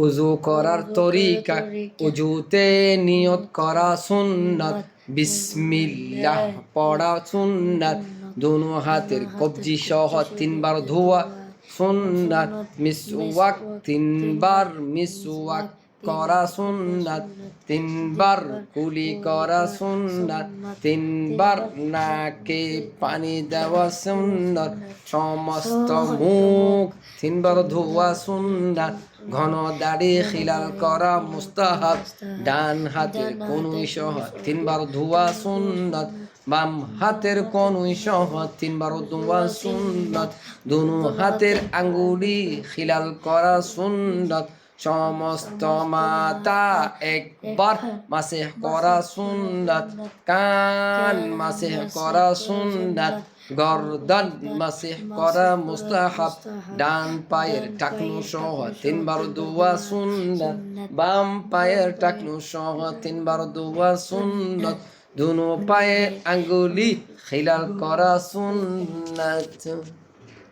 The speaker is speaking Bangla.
উজু করার তরিকা, উজুতে নিয়ত করা সুন্নাত, বিসমিল্লাহ পড়া সুন্নাত, দোনো হাতের কবজি সহ 3 বার ধোয়া সুন্নাত, মিসওয়াক 3 বার মিসওয়াক করা সুন্নাত, 3 বার কুলি করা সুন্নাত, 3 বার নাকে পানি দেওয়া সুন্নাত, সমস্ত মুখ 3 বার ধোয়া সুন্নাত, ঘন দাড়ি খিলাল করা মুস্তাহাব, ডান হাতের কনুই সহ 3 বার ধোয়া সুন্নাত, বাম হাতের কনুই সহ 3 বার ধোয়া সুন্নাত, দুনো হাতের আঙ্গুলি খিলাল করা সুন্নাত, সমস্ত মাথা একবার মাসিহ করা সুন্নাত, কান মাসিহ করা সুন্নাত, গর্দন মাসিহ করা মুস্তাহাব, ডান পায়ের টাকনু সহ 3 বার ধোয়া সুন্নাত, বাম পায়ের টাকনু সহ 3 বার ধোয়া সুন্নাত, দুনো পায়ে আঙ্গুলি খিলাল করা সুন্নাত।